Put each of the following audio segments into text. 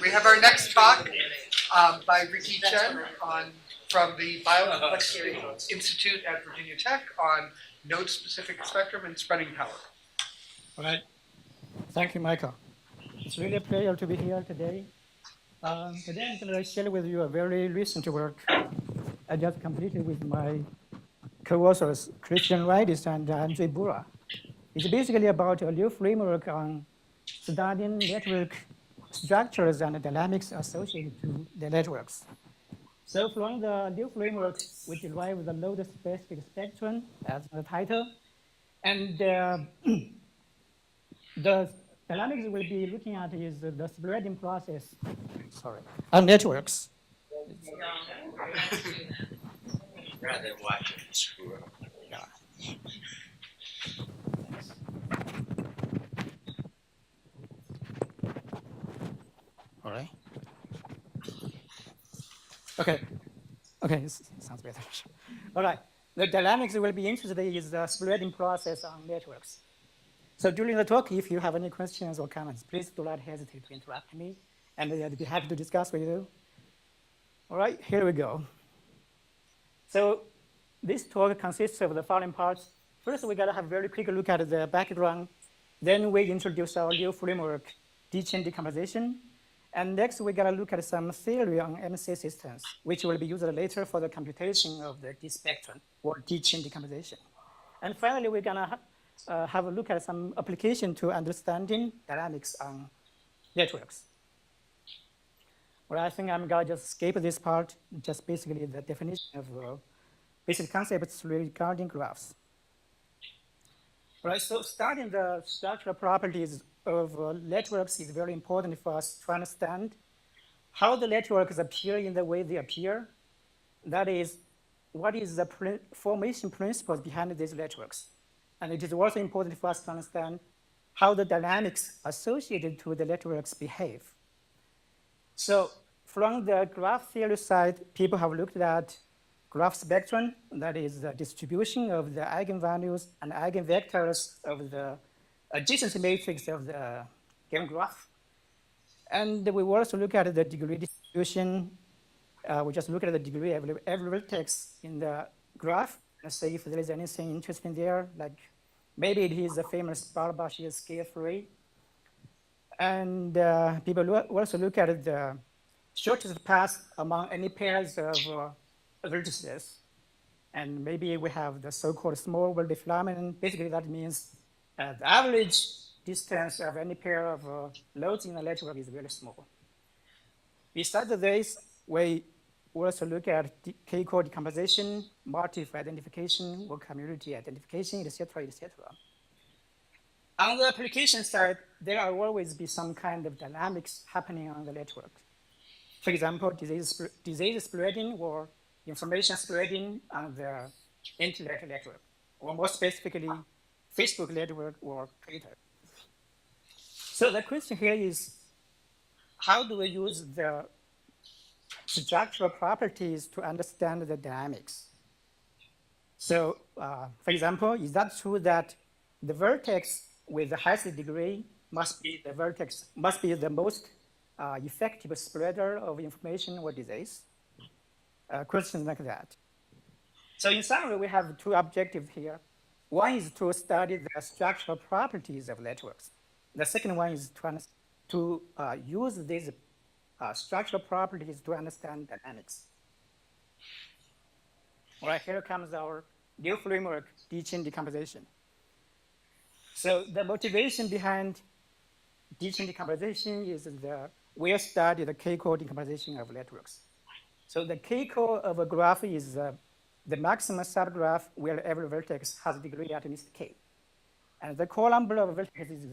We have our next talk by Ricky Chen from the Bioelectric Institute at Virginia Tech on node-specific spectrum and spreading power. All right. Thank you, Michael. It's really a pleasure to be here today. Today I'm going to share with you a very recent work I just completed with my co-authors, Christian Ridis and Andre Bura. It's basically about a new framework on studying network structures and dynamics associated to the networks. So from the new framework, we derive the node-specific spectrum as the title. And the dynamics we'll be looking at is the spreading process, on networks. Rather than watch it screw up. Yeah. All right. Okay, sounds better. All right, the dynamics we'll be interested in is the spreading process on networks. So during the talk, if you have any questions or comments, please do not hesitate to interrupt me, and I'd be happy to discuss with you. All right, here we go. So this talk consists of the following parts. First, we got to have a very quick look at the background. Then we introduce our new framework, Chen decomposition. And next, we got to look at some theory on MC systems, which will be used later for the computation of the D spectrum or Chen decomposition. And finally, we're going to have a look at some application to understanding dynamics on networks. Well, I think I'm going to just skip this part, just basically the definition of basic concepts regarding graphs. All right, so studying the structural properties of networks is very important for us to understand how the networks appear in the way they appear. That is, what is the formation principles behind these networks? And it is also important for us to understand how the dynamics associated to the networks behave. So from the graph theory side, people have looked at graph spectrum, that is the distribution of the eigenvalues and eigenvectors of the adjacency matrix of the given graph. And we will also look at the degree distribution. We just look at the degree of every vertex in the graph and see if there is anything interesting there, like maybe it is the famous Barbashian scale theory. And people will also look at the shortest path among any pairs of vertices. And maybe we have the so-called small world phenomenon. Basically, that means the average distance of any pair of nodes in the network is very small. Besides this, we also look at K-core decomposition, motif identification, or community identification, etc., etc. On the application side, there will always be some kind of dynamics happening on the network. For example, disease spreading or information spreading on the internet network, or more specifically, Facebook network or Twitter. So the question here is, how do we use the structural properties to understand the dynamics? So, for example, is that true that the vertex with the highest degree must be the most effective spreader of information or disease? Questions like that. So in summary, we have two objectives here. One is to study the structural properties of networks. The second one is to use these structural properties to understand dynamics. All right, here comes our new framework, Chen decomposition. So the motivation behind Chen decomposition is we study the K-core decomposition of networks. So the K-core of a graph is the maximum subgraph where every vertex has a degree at least k. And the core number of vertices is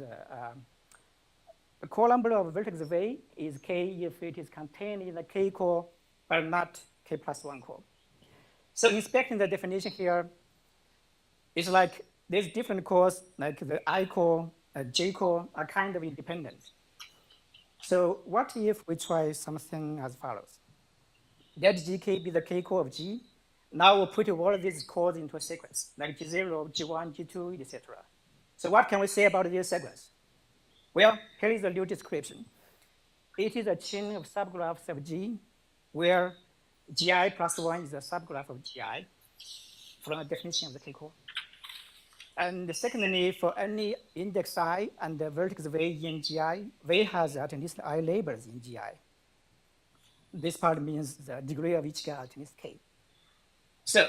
the core number of vertex V is k if it is contained in the K-core, but not k plus 1 core. So inspecting the definition here, it's like these different cores, like the I core, J core, are kind of independent. So what if we try something as follows? Let GK be the K core of G. Now we'll put all of these cores into a sequence, like G0, G1, G2, etc. So what can we say about this sequence? Well, here is a new description. it is a chain of subgraphs of G, where Gi plus 1 is a subgraph of Gi from the definition of the K-core. And secondly, for any index I and the vertex V in Gi, V has at least I labels in Gi. This part means the degree of each guy at least K. So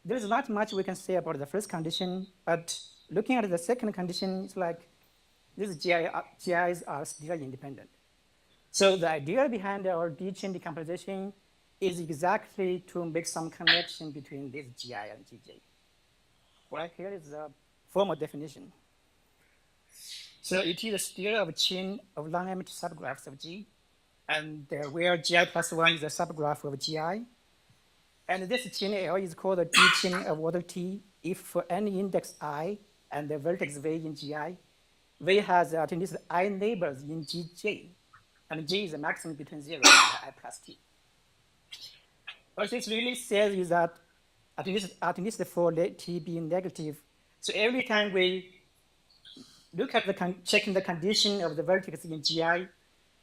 there's not much we can say about the first condition, but looking at the second condition, it's like these GIs are still independent. So the idea behind our D-chain decomposition is exactly to make some connection between this GI and GJ. Right here is the formal definition. So it is still a chain of non-empty subgraphs of G, and where Gi plus 1 is a subgraph of Gi. And this chain L is called a D-chain of order T if for any index I and the vertex V in Gi, V has at least I neighbors in Gj, and J is the maximum between 0 and I plus T. What this really says is that at least for T being negative, so every time we look at checking the condition of the vertex in Gi,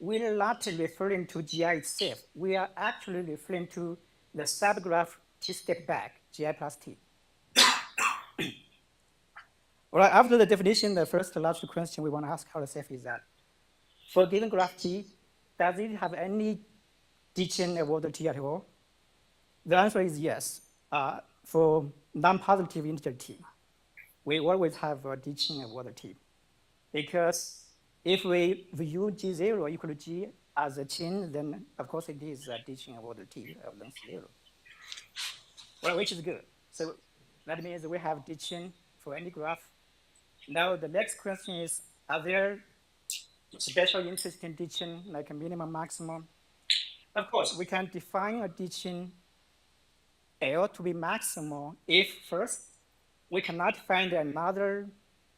we're not referring to Gi itself. We are actually referring to the subgraph T step back, Gi plus T. All right, after the definition, the first logical question we want to ask ourselves is that for a given graph T, does it have any D-chain of order T at all? The answer is yes. For non-positive integer T, we always have a D-chain of order T. Because if we view G0 equal to G as a chain, then of course it is a D-chain of order T of length 0. Well, which is good. So that means we have D-chain for any graph. Now the next question is, are there special interesting D-chain like a minimum, maximum? Of course, we can define a D-chain L to be maximal if first, we cannot find another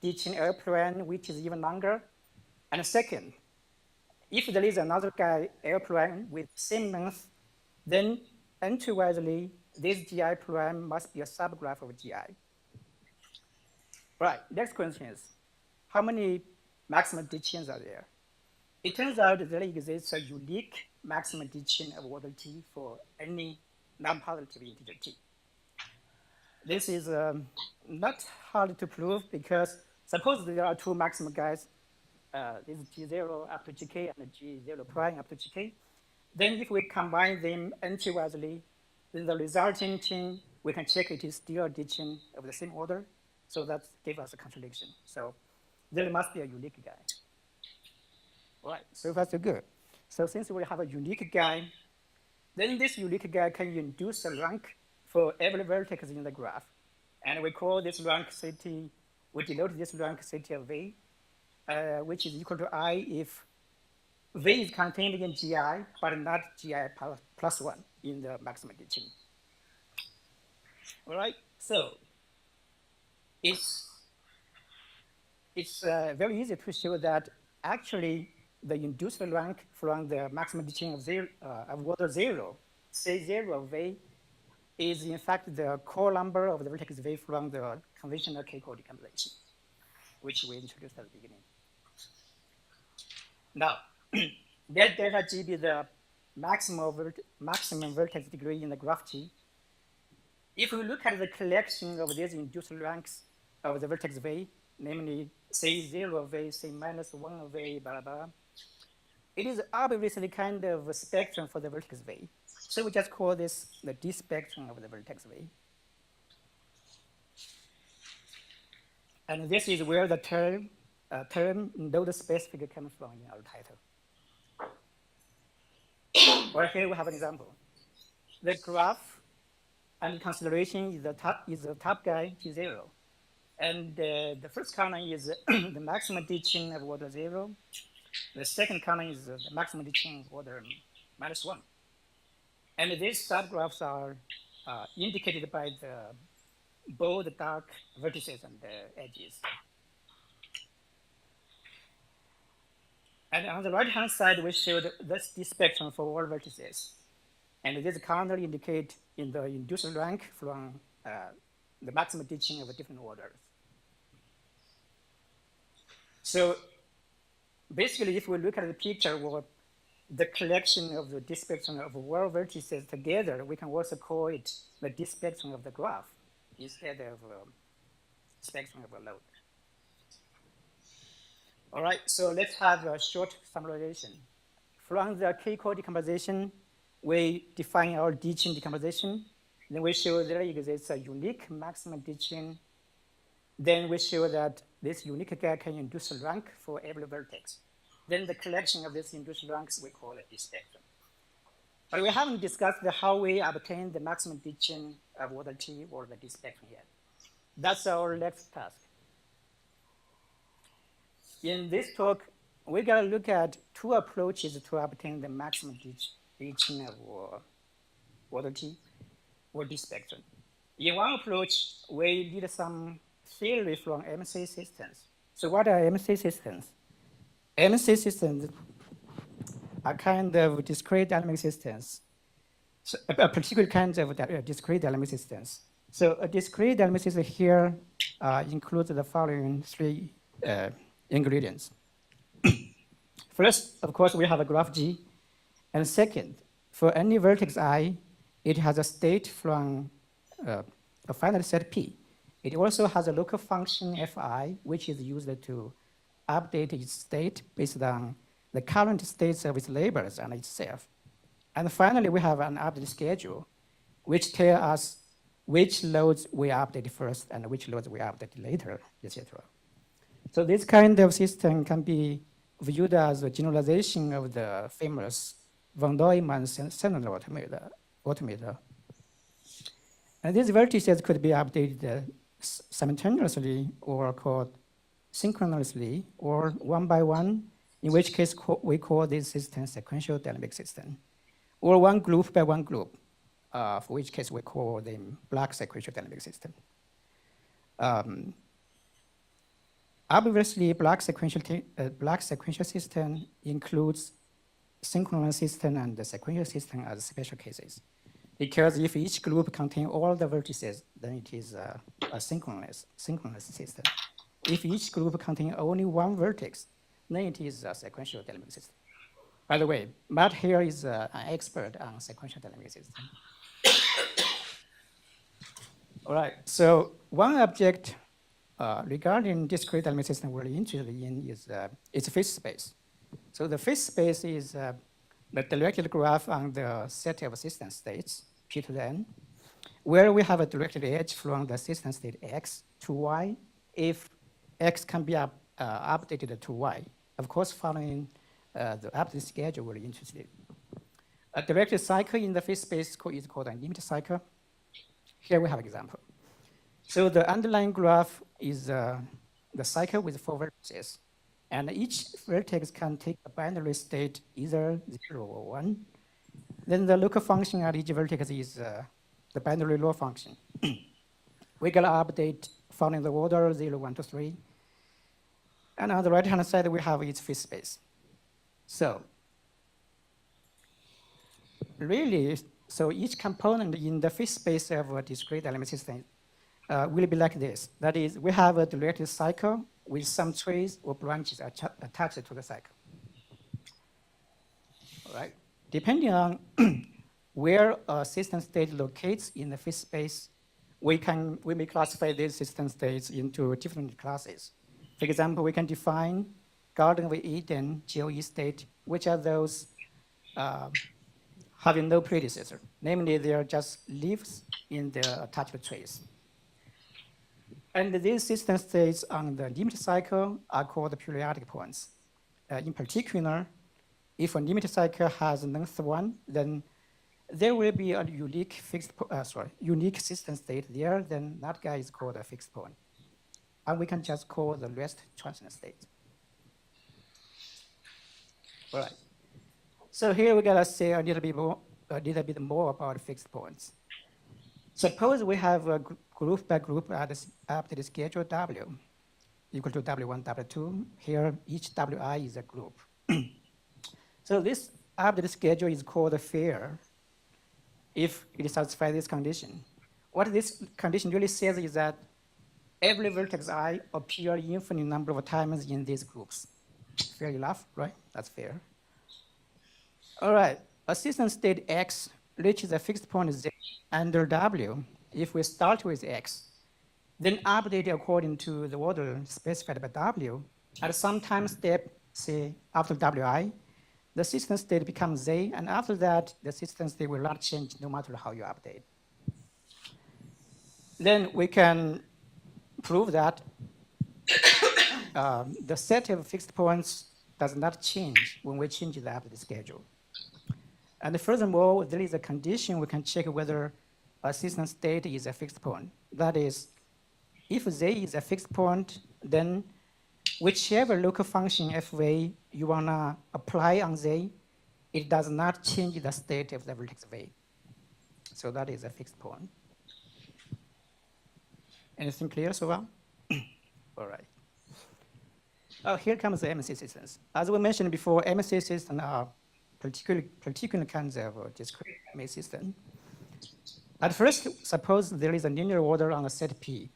D-chain L prime which is even longer. And second, if there is another guy L prime with same length, then intuitively this Gi prime must be a subgraph of Gi. Right, next question is, how many maximum D-chains are there? It turns out there exists a unique maximum D-chain of order T for any non-positive integer T. This is not hard to prove because suppose there are two maximum guys, this is G0 up to Gk and G0 prime up to Gk. Then if we combine them intuitively, then the resulting chain, we can check it is still a D-chain of the same order. So that gave us a contradiction. So there must be a unique guy. All right, so far so good. So since we have a unique guy, then this unique guy can induce a rank for every vertex in the graph. And we call this rank CT, we denote this rank CT of V, which is equal to I if V is contained in Gi, but not Gi plus 1 in the maximum D-chain. All right, so it's very easy to show that actually the induced rank from the maximum D-chain of order 0, say 0 of V, is in fact the core number of the vertex V from the conventional K-core decomposition, which we introduced at the beginning. Now, let delta G be the maximum vertex degree in the graph G. If we look at the collection of these induced ranks of the vertex V, namely say 0 of V, say minus 1 of V, blah, blah, it is obviously kind of a spectrum for the vertex V. So we just call this the D spectrum of the vertex V. And this is where the term node specific comes from in our title. Well, here we have an example. The graph under consideration is the top guy, G0. And the first column is the maximum D-chain of order 0. The second column is the maximum D-chain of order minus 1. And these subgraphs are indicated by the bold dark vertices and the edges. And on the right-hand side, we showed this spectrum for all vertices. And this currently indicate in the induced rank from the maximum D-chain of different orders. So basically, if we look at the picture, the collection of the dispersion of all vertices together, we can also call it the dispersion of the graph instead of spectrum of a load. All right, so let's have a short summarization. From the K-core decomposition, we define our D-chain decomposition. Then we show there exists a unique maximum D-chain. Then we show that this unique guy can induce a rank for every vertex. Then the collection of these induced ranks we call it D-spectrum. But we haven't discussed how we obtain the maximum D-chain of order T or the D-spectrum yet. That's our next task. In this talk, we're going to look at two approaches to obtain the maximum D-chain of order T or D-spectrum. In one approach, we did some theory from MC systems. So what are MC systems? MC systems are kind of discrete dynamic systems, so a particular kind of discrete dynamic systems. So a discrete dynamic system here includes the following three ingredients. First, of course, we have a graph G. And second, for any vertex I, it has a state from a finite set P. It also has a local function Fi, which is used to update its state based on the current states of its labels and itself. And finally, we have an update schedule, which tells us which loads we update first and which loads we update later, etc. So this kind of system can be viewed as a generalization of the famous von Neumann-Sennel automator. And these vertices could be updated simultaneously or called synchronously or one by one, in which case we call this system sequential dynamic system, or one group by one group, for which case we call them block sequential dynamic system. Obviously, block sequential system includes synchronous system and the sequential system as special cases. Because if each group contains all the vertices, then it is a synchronous system. If each group contains only one vertex, then it is a sequential dynamic system. By the way, Matt here is an expert on sequential dynamic system. All right, so one object regarding discrete dynamic system we're interested in is its phase space. So the phase space is the directed graph on the set of system states, P to the n, where we have a directed edge from the system state x to y if x can be updated to y. Of course, following the update schedule we're interested in. A directed cycle in the phase space is called a limit cycle. Here we have an example. So the underlying graph is the cycle with 4 vertices. And each vertex can take a binary state, either 0 or 1. Then the local function at each vertex is the binary law function. We got to update following the order 0, 1, 2, 3. And on the right-hand side, we have its phase space. So really, so each component in the phase space of a discrete dynamic system will be like this. That is, we have a directed cycle with some trees or branches attached to the cycle. All right. Depending on where a system state locates in the phase space, we may classify these system states into different classes. For example, we can define Garden of Eden GOE state, which are those having no predecessor. Namely, they are just leaves in the attached trees. And these system states on the limit cycle are called periodic points. In particular, if a limit cycle has length 1, then there will be a unique unique system state there, then that guy is called a fixed point. And we can just call the rest transient state. All right. So here we gotta say a little bit more about fixed points. Suppose we have a group by group updated schedule W equal to W1, W2. Here, each WI is a group. So this updated schedule is called fair if it satisfies this condition. What this condition really says is that every vertex I appear infinite number of times in these groups. Fair enough, right? That's fair. All right, a system state X reaches a fixed point Z under W if we start with X, then update according to the order specified by W. At some time step, say after Wi, the system state becomes Z, and after that, the system state will not change no matter how you update. Then we can prove that the set of fixed points does not change when we change the update schedule. And furthermore, there is a condition we can check whether a system state is a fixed point. That is, if Z is a fixed point, then whichever local function fv you wanna apply on Z, it does not change the state of the vertex V. So that is a fixed point. Anything clear so far? All right. Here comes the MSC systems. As we mentioned before, MSC systems are particular kinds of discrete MSC system. At first, suppose there is a linear order on a set P.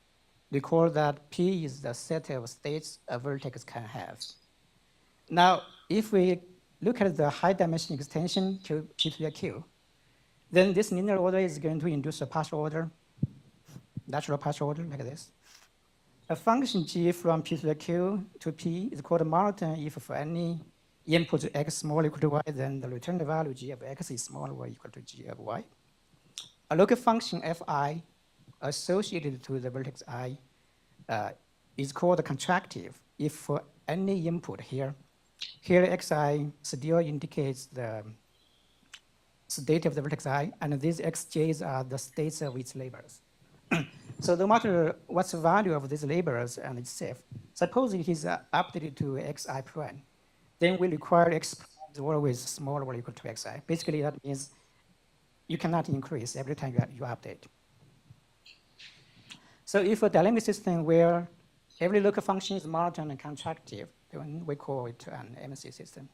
Recall that P is the set of states a vertex can have. Now, if we look at the high dimension extension to P to the Q, then this linear order is going to induce a partial order, natural partial order like this. A function g from P to the Q to P is called a monotone if for any input x small equal to y, then the returned value g of x is small or equal to g of y. A local function fi associated to the vertex I is called contractive if for any input here. Here xi still indicates the state of the vertex I, and these xj's are the states of its labels. So no matter what's the value of these labels and itself, suppose it is updated to xi prime, then we require x prime is always smaller or equal to xi. Basically, that means you cannot increase every time you update. So if a dynamic system where every local function is monotone and contractive, then we call it an MSC system.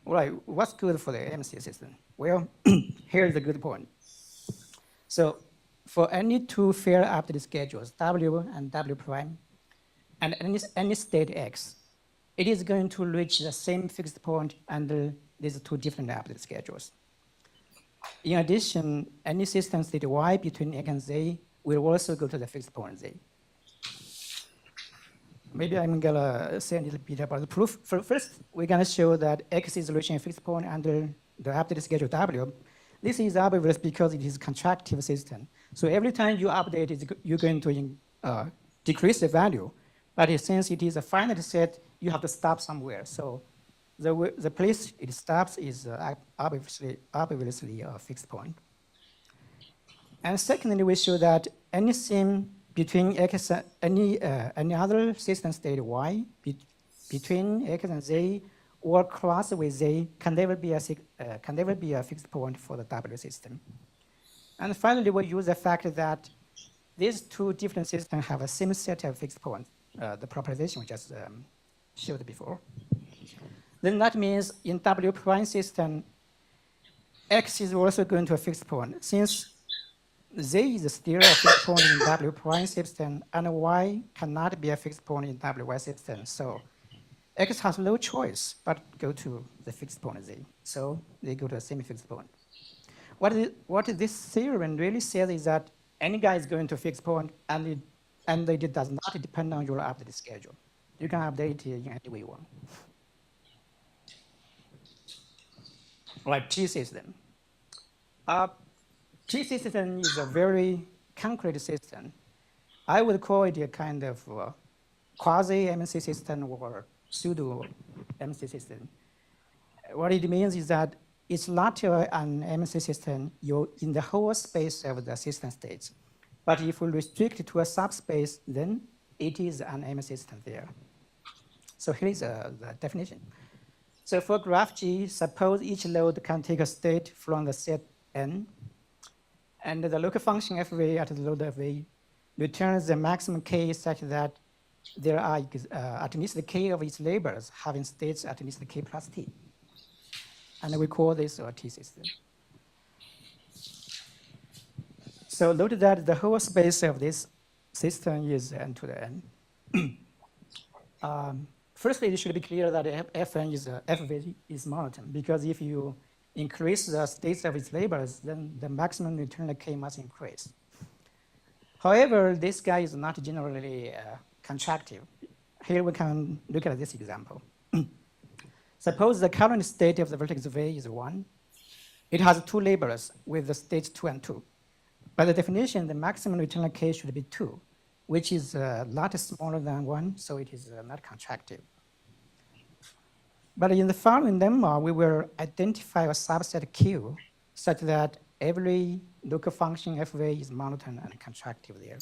All right, what's good for the MSC system? Well, here's the good point. So for any two fair update schedules, W and W prime, and any state X, it is going to reach the same fixed point under these two different update schedules. In addition, any system state Y between X and Z will also go to the fixed point Z. Maybe I'm gonna say a little bit about the proof. First, we're gonna show that X is reaching a fixed point under the update schedule W. This is obvious because it is a contractive system. So every time you update it, you're going to decrease the value. But since it is a finite set, you have to stop somewhere. So the place it stops is obviously a fixed point. And secondly, we show that anything between X any other system state Y between X and Z or cross with Z can never be a fixed point for the W system. And finally, we use the fact that these two different systems have a same set of fixed points, the proposition we just showed before. Then that means in W prime system, X is also going to a fixed point. Since Z is still a fixed point in W prime system, and Y cannot be a fixed point in WY system. So X has no choice but go to the fixed point Z. So they go to a semi-fixed point. What this theorem really says is that any guy is going to a fixed point, and it does not depend on your update schedule. You can update it in any way you want. Like T system. T system is a very concrete system. I would call it a kind of quasi-MNC system or pseudo-MNC system. What it means is that it's not an MNC system in the whole space of the system states. But if we restrict it to a subspace, then it is an MNC system there. So here's the definition. So for graph G, suppose each node can take a state from the set N, and the local function fv at the node v returns the maximum k such that there are at least the k of its labels having states at least the k plus t. And we call this a T system. So note that the whole space of this system is n to the n. first it should be clear that Fn is Fv is monotone, because if you increase the states of its labels, then the maximum internal K must increase. However, this guy is not generally contractive. Here we can look at this example. Suppose the current state of the vertex V is 1. It has two labels with the states 2 and 2. By the definition, the maximum internal K should be 2, which is a lot smaller than 1, so it is not contractive. But in the following lemma, we will identify a subset Q such that every local function Fv is monotone and contractive there.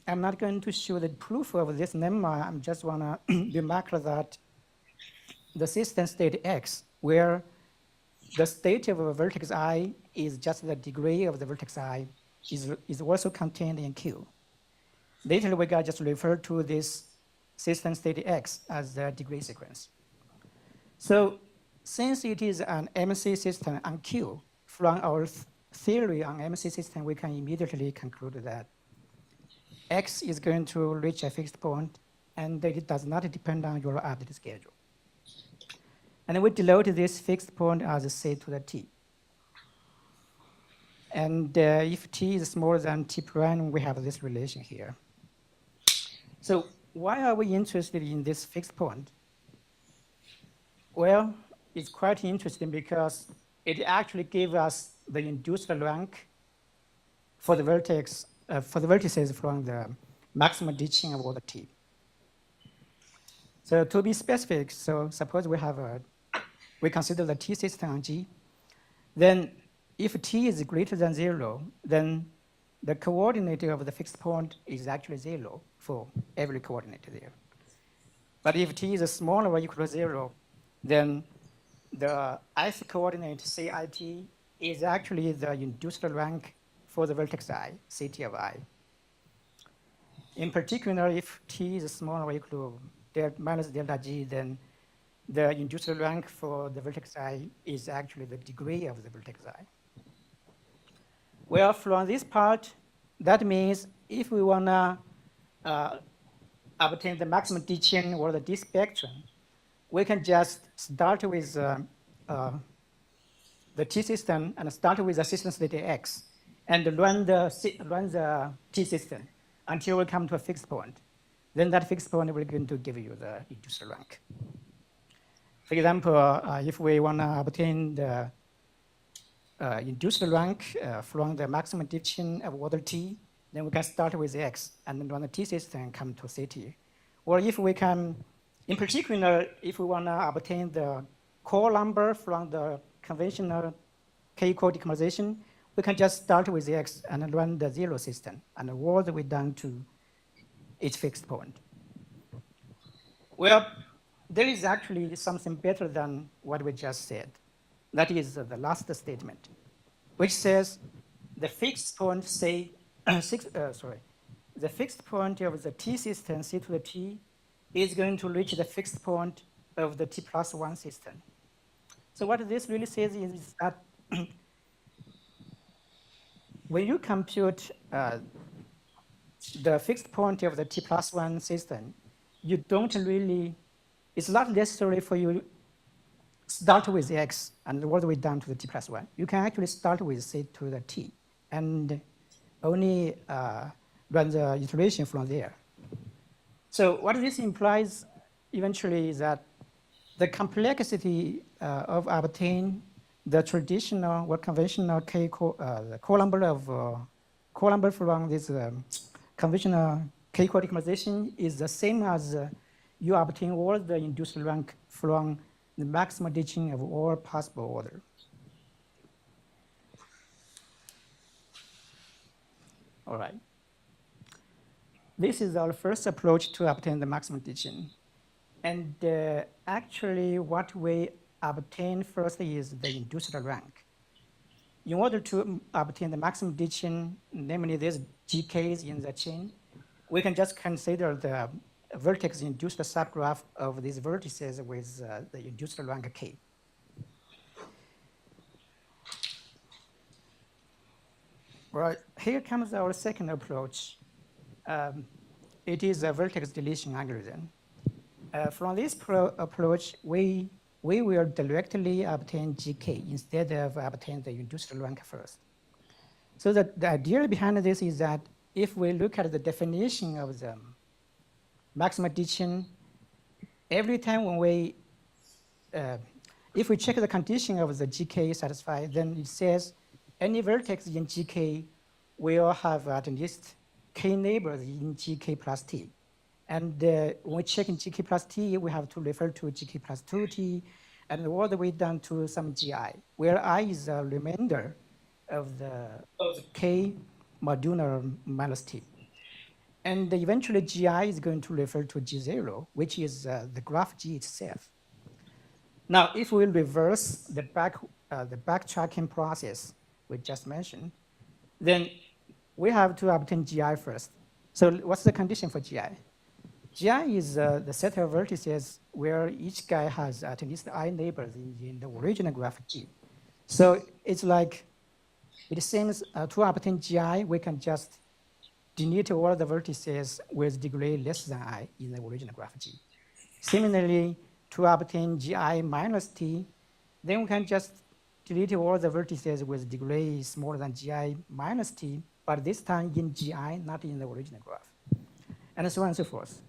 I'm not going to show the proof of this lemma. I just want to remark that the system state X, where the state of a vertex I is just the degree of the vertex I, is also contained in Q. Later, we can just refer to this system state X as the degree sequence. So since it is an MC system on Q, from our theory on MC system, we can immediately conclude that X is going to reach a fixed point, and that it does not depend on your update schedule. And we denote this fixed point as C to the T. And if T is smaller than T prime, we have this relation here. So why are we interested in this fixed point? Well, it's quite interesting because it actually gives us the induced rank for the vertex, for the vertices from the maximum ditching of order T. So to be specific, so suppose we consider the T system on G, then if T is greater than 0, then the coordinate of the fixed point is actually 0 for every coordinate there. But if T is smaller or equal to 0, then the ith coordinate CIT is actually the induced rank for the vertex I, CT of I. In particular, if T is smaller or equal to minus delta G, then the induced rank for the vertex I is actually the degree of the vertex I. Well, from this part, that means if we want to obtain the maximum D-chain or the D-spectrum, we can just start with the T system and start with the system state X and run the T system until we come to a fixed point. Then that fixed point will going to give you the induced rank. For example, if we want to obtain the induced rank from the maximum division of order T, then we can start with X and then run the T system and come to CT. Or if we can, in particular, if we want to obtain the core number from the conventional K-core decomposition, we can just start with X and run the 0 system and all the way down to its fixed point. Well, there is actually something better than what we just said. That is the last statement, which says the fixed point the fixed point of the T system, C to the T, is going to reach the fixed point of the T plus 1 system. So what this really says is that when you compute the fixed point of the T plus 1 system, you don't really, it's not necessary for you start with X and all the way down to the T plus 1. You can actually start with C to the T and only run the iteration from there. So what this implies eventually is that the complexity of obtaining the traditional or conventional the core number from this conventional K-core decomposition is the same as you obtain all the induced rank from the maximum ditching of all possible order. All right. This is our first approach to obtain the maximum ditching. And actually, what we obtain first is the induced rank. In order to obtain the maximum ditching, namely these GKs in the chain, we can just consider the vertex-induced subgraph of these vertices with the induced rank K. Right, here comes our second approach. it is a vertex deletion algorithm. From this approach, we will directly obtain GK instead of obtain the induced rank first. So the idea behind this is that if we look at the definition of the maximum addition, every time when we, if we check the condition of the GK satisfied, then it says any vertex in GK will have at least k neighbors in GK plus T. And when we check in GK plus T, we have to refer to GK plus 2T, and all the way down to some GI, where I is a remainder of the K modular minus T. And eventually GI is going to refer to G0, which is the graph G itself. Now, if we reverse the backtracking process we just mentioned, then we have to obtain GI first. So what's the condition for GI? GI is the set of vertices where each guy has at least I neighbors in the original graph G. So it's like, it seems to obtain GI, we can just delete all the vertices with degree less than I in the original graph G. Similarly, to obtain GI minus T, then we can just delete all the vertices with degree smaller than GI minus T, but this time in GI, not in the original graph, and so on and so forth.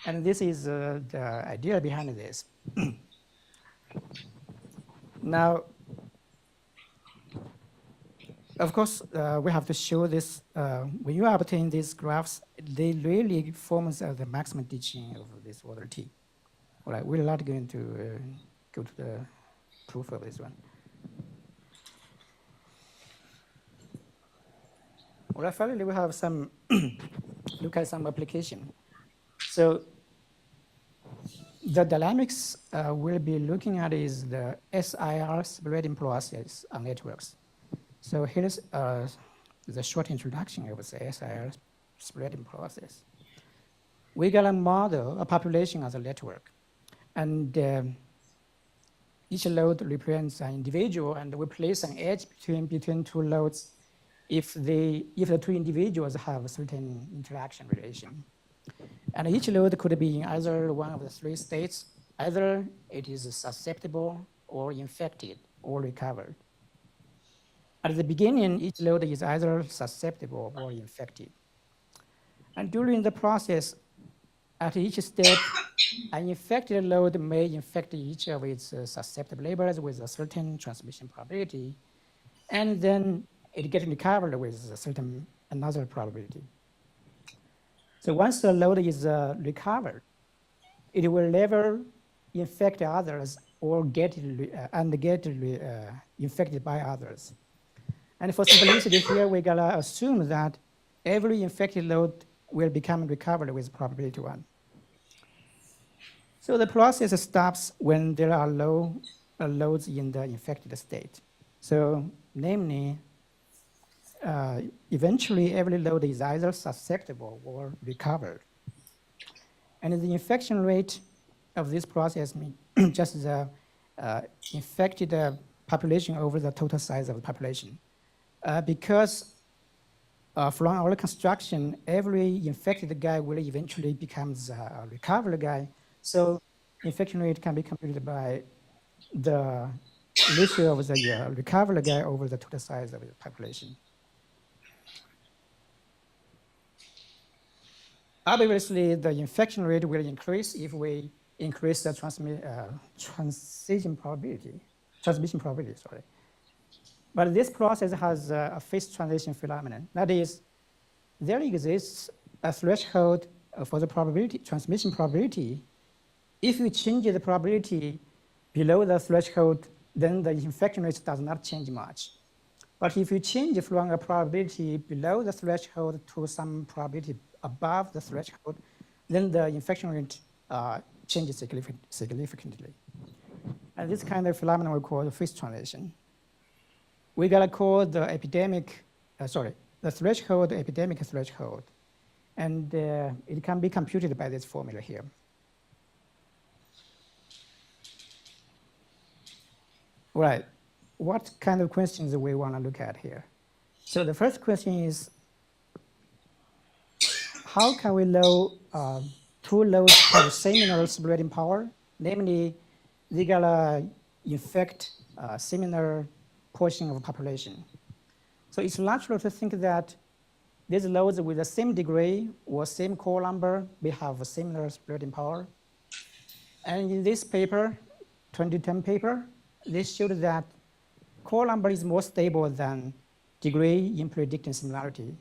And this is the idea behind this. Now, of course, we have to show this. When you obtain these graphs, they really form the maximum ditching of this order T. All right, we're not going to go to the proof of this one. All right, finally, we have some look at some application. So the dynamics we'll be looking at is the SIR spreading process on networks. So here's the short introduction of the SIR spreading process. We got a model, a population as a network, and each load represents an individual, and we place an edge between two loads if the two individuals have a certain interaction relation. And each load could be in either one of the three states. Either it is susceptible or infected or recovered. At the beginning, each load is either susceptible or infected. And during the process, at each step, an infected load may infect each of its susceptible neighbors with a certain transmission probability, and then it gets recovered with a certain another probability. So once the load is recovered, it will never infect others or get infected by others. And for simplicity here, we gotta assume that every infected load will become recovered with probability 1. So the process stops when there are low loads in the infected state. So namely, eventually every load is either susceptible or recovered. And the infection rate of this process means just the infected population over the total size of the population. Because from our construction, every infected guy will eventually become a recovered guy. So infection rate can be computed by the ratio of the recovered guy over the total size of the population. Obviously, the infection rate will increase if we increase the transmission probability, sorry. But this process has a phase transition phenomenon. That is, there exists a threshold for the probability, transmission probability. If you change the probability below the threshold, then the infection rate does not change much. But if you change from a probability below the threshold to some probability above the threshold, then the infection rate changes significantly. And this kind of phenomenon we call the phase transition. We gotta call the the threshold epidemic threshold. And it can be computed by this formula here. Right, what kind of questions do we wanna look at here? So the first question is, how can we know two loads have similar spreading power? Namely, they gotta infect a similar portion of the population. So it's natural to think that these loads with the same degree or same core number may have a similar spreading power. And in this paper, 2010 paper, they showed that core number is more stable than degree in predicting similarity.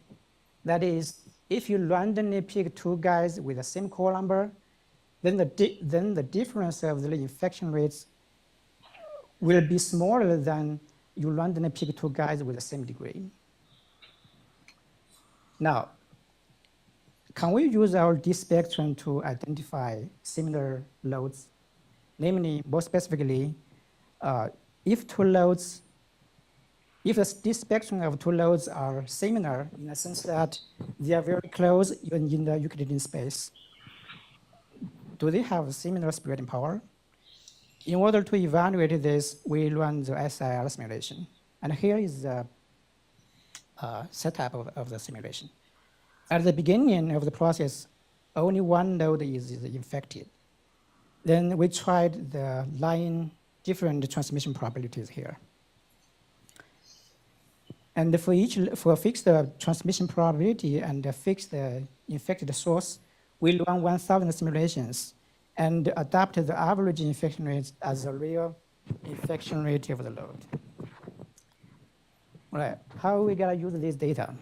That is, if you randomly pick two guys with the same core number, then the difference of the infection rates will be smaller than you randomly pick two guys with the same degree. Now, can we use our D spectrum to identify similar loads? Namely, more specifically, if two loads, if this spectrum of two loads are similar in the sense that they are very close even in the Euclidean space, do they have similar spreading power? In order to evaluate this, we run the SIR simulation. And here is the setup of the simulation. At the beginning of the process, only one node is infected. Then we tried the line different transmission probabilities here. And for fixed transmission probability and fix the infected source, we run 1,000 simulations and adapt the average infection rate as the real infection rate of the load. All right, how are we gonna use this data?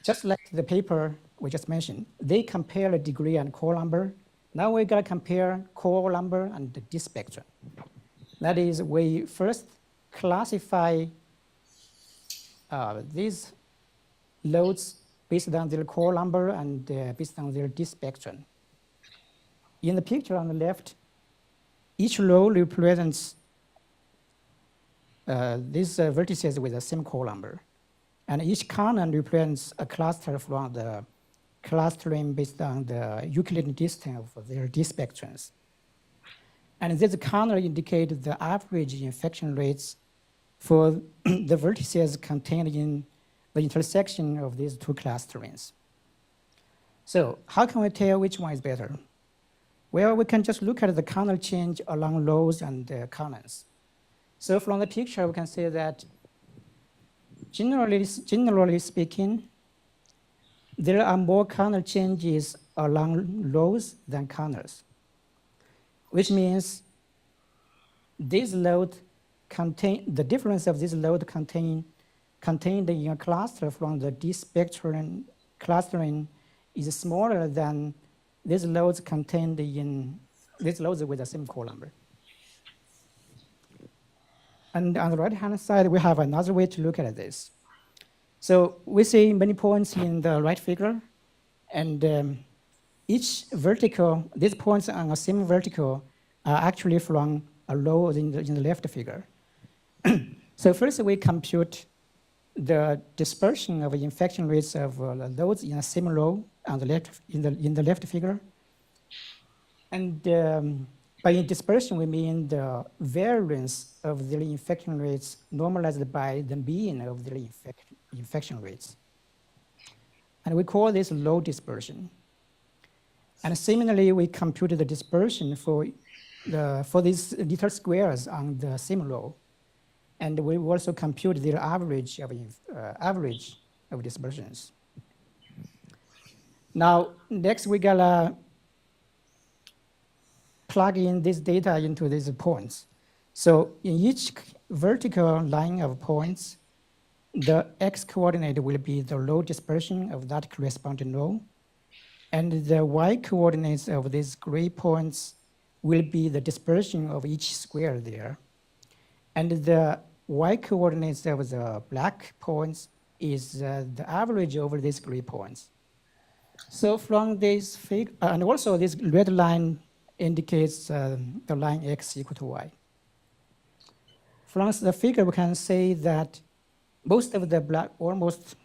Just like the paper we just mentioned, they compare the degree and core number. Now we're gonna compare core number and the D spectrum. That is, we first classify these loads based on their core number and based on their D spectrum. In the picture on the left, each row represents these vertices with the same core number. And each column represents a cluster from the clustering based on the Euclidean distance of their D spectrums. And this column indicates the average infection rates for the vertices contained in the intersection of these two clusterings. So how can we tell which one is better? Well, we can just look at the column change along rows and columns. So from the picture, we can say that generally speaking, there are more column changes along rows than columns, which means this load the difference of this load contained in a cluster from the D spectrum clustering is smaller than these loads contained in these loads with the same core number. And on the right-hand side, we have another way to look at this. So we see many points in the right figure, and each vertical, these points on a same vertical are actually from a row in the left figure. So first we compute the dispersion of infection rates of loads in a same row on the left in the left figure. And by dispersion, we mean the variance of the infection rates normalized by the mean of the infection rates. And we call this low dispersion. And similarly, we computed the dispersion for these little squares on the same row. And we also compute their average of dispersions. Now, next we gotta plug in this data into these points. So in each vertical line of points, the x-coordinate will be the low dispersion of that corresponding row. And the y-coordinates of these gray points will be the dispersion of each square there. And the y-coordinates of the black points is the average over these gray points. So from this figure, and also this red line indicates the line x equal to y. From the figure, we can say that most of the almost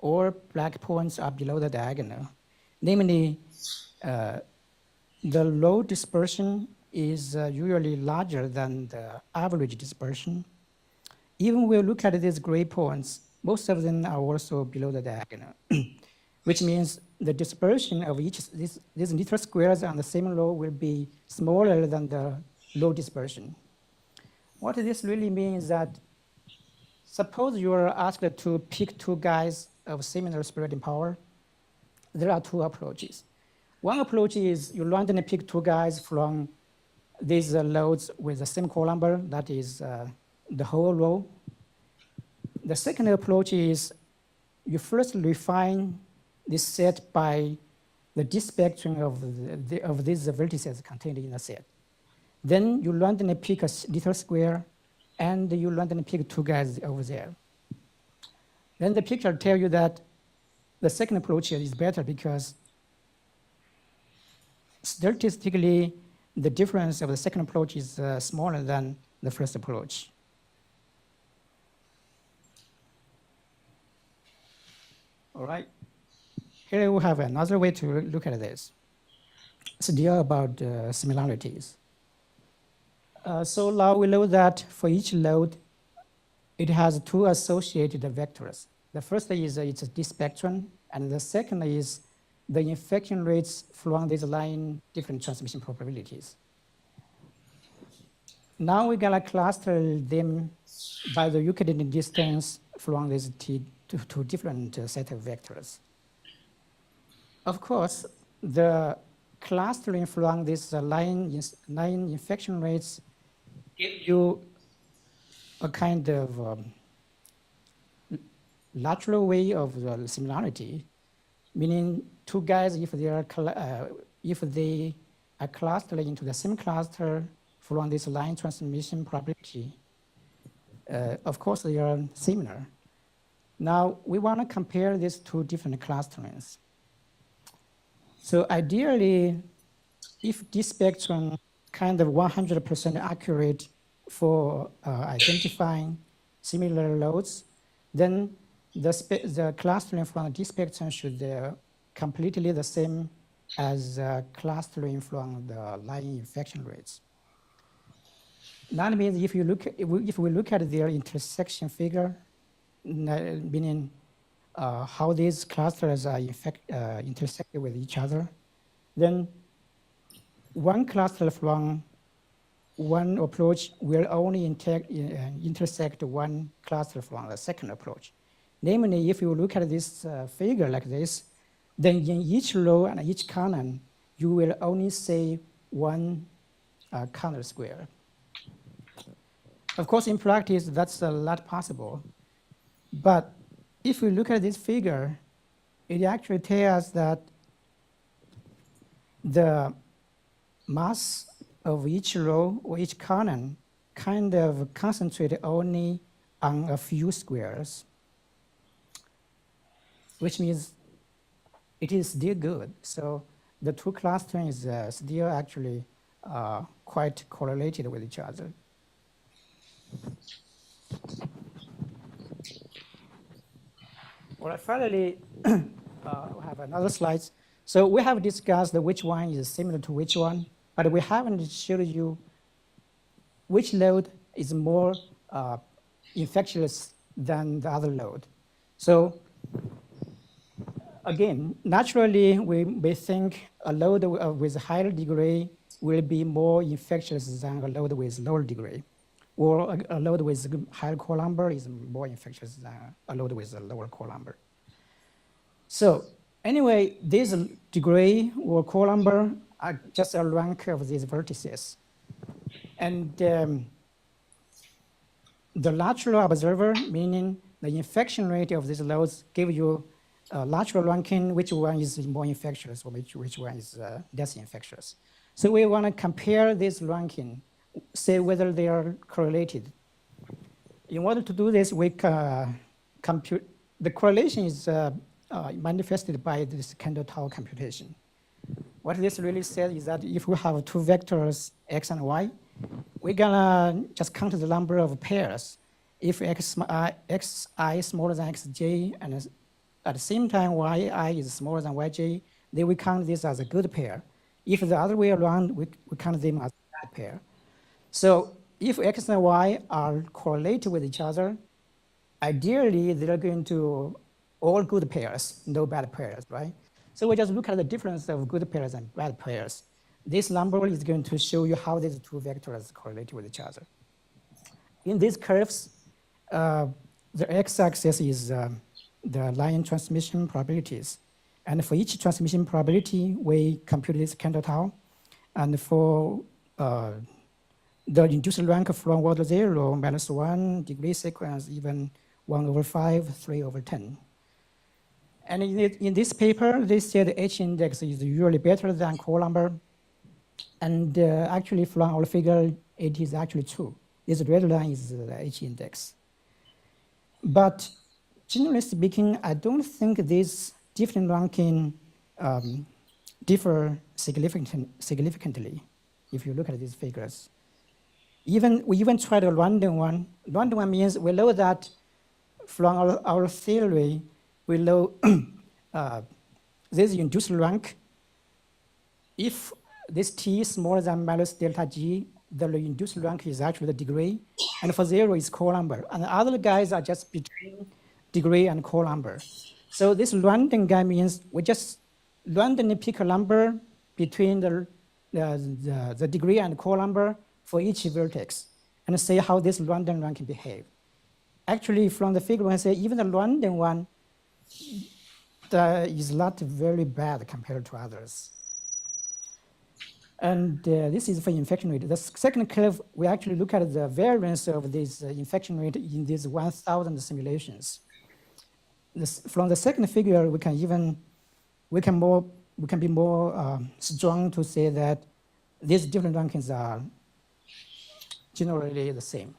all black points are below the diagonal. Namely, the low dispersion is usually larger than the average dispersion. Even when we look at these gray points, most of them are also below the diagonal, which means the dispersion of these little squares on the same row will be smaller than the low dispersion. What this really means is that suppose you are asked to pick two guys of similar spreading power. There are two approaches. One approach is you randomly pick two guys from these loads with the same core number, that is the whole row. The second approach is you first refine this set by the dispectrum of these vertices contained in the set. Then you randomly pick a little square, and you randomly pick two guys over there. Then the picture tells you that the second approach here is better because statistically, the difference of the second approach is smaller than the first approach. All right. Here we have another way to look at this. It's a deal about similarities. So now we know that for each load, it has two associated vectors. The first is its dispectrum, and the second is the infection rates from these line different transmission probabilities. Now we're gonna cluster them by the Euclidean distance from these two different set of vectors. Of course, the clustering from these line infection rates give you a kind of lateral way of the similarity, meaning two guys, if they are clustered into the same cluster from this line transmission probability, of course they are similar. Now we want to compare these two different clusterings. So ideally, if this spectrum kind of 100% accurate for identifying similar loads, then the clustering from this spectrum should completely the same as clustering from the line infection rates. That means if we look at their intersection figure, meaning how these clusters are intersected with each other, then one cluster from one approach will only intersect one cluster from the second approach. Namely, if you look at this figure like this, then in each row and each column, you will only see one corner square. Of course, in practice, that's not possible. But if we look at this figure, it actually tells us that the mass of each row or each column kind of concentrate only on a few squares, which means it is still good. So the two clustering is still actually quite correlated with each other. Well, finally, we have another slide. So we have discussed which one is similar to which one, but we haven't showed you which load is more infectious than the other load. So again, naturally, we may think a load with higher degree will be more infectious than a load with lower degree, or a load with higher core number is more infectious than a load with a lower core number. So anyway, this degree or core number are just a rank of these vertices. And the lateral observer, meaning the infection rate of these loads, give you a lateral ranking, which one is more infectious or which one is less infectious. So we want to compare this ranking, say whether they are correlated. In order to do this, we compute, the correlation is manifested by this Kendall-Tau computation. What this really says is that if we have two vectors, x and y, we're gonna just count the number of pairs. If xi smaller than xj, and at the same time yi is smaller than yj, then we count this as a good pair. If the other way around, we count them as a bad pair. So if x and y are correlated with each other, ideally they're going to all good pairs, no bad pairs, right? So we just look at the difference of good pairs and bad pairs. This number is going to show you how these two vectors correlate with each other. In these curves, the x-axis is the line transmission probabilities. And for each transmission probability, we compute this Cantor tau. And for the induced rank from 1 to 0, -1 degree sequence, even 1/5, 3/10. And in this paper, they said the H index is usually better than core number. And actually, from our figure, it is actually true. This red line is the H index. But generally speaking, I don't think these different ranking differ significantly if you look at these figures. We even tried a random one. Random one means we know that from our theory, we know this induced rank. If this t is smaller than minus delta g, the induced rank is actually the degree, and for 0 is core number. And the other guys are just between degree and core number. So this random guy means we just randomly pick a number between the degree and core number for each vertex and see how this random rank behave. Actually, from the figure, I say even the random one is not very bad compared to others. And this is for infection rate. The second curve, we actually look at the variance of this infection rate in these 1,000 simulations. From the second figure, we can be more strong to say that these different rankings are generally the same,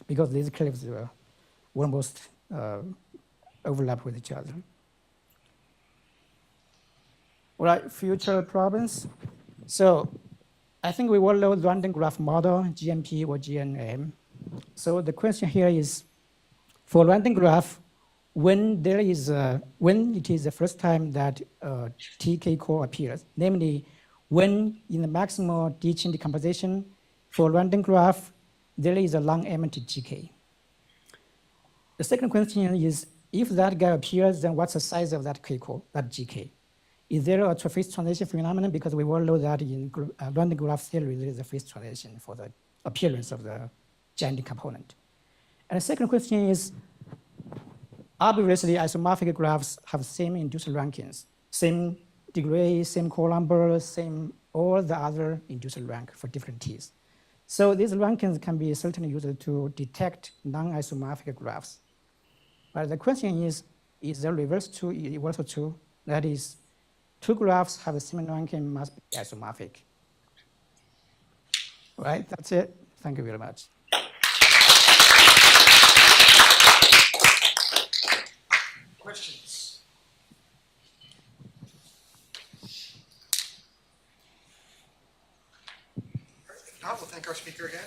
because these curves almost overlap with each other. All right, future problems. So I think we will know random graph model, GMP or GNM. So the question here is, for random graph, when it is the first time that TK core appears, namely when in the maximal D-chain decomposition for random graph, there is a long empty GK. The second question is, if that guy appears, then what's the size of that K-core, that GK? Is there a phase transition phenomenon? Because we all know that in random graph theory, there is a phase transition for the appearance of the giant component. And the second question is, obviously, isomorphic graphs have same induced rankings, same degree, same core number, same all the other induced rank for different T's. So these rankings can be certainly used to detect non-isomorphic graphs. But the question is the reverse true also true? That is, two graphs have a similar ranking must be isomorphic. All right, that's it. Thank you very much. Questions? If not, we'll thank our speaker again.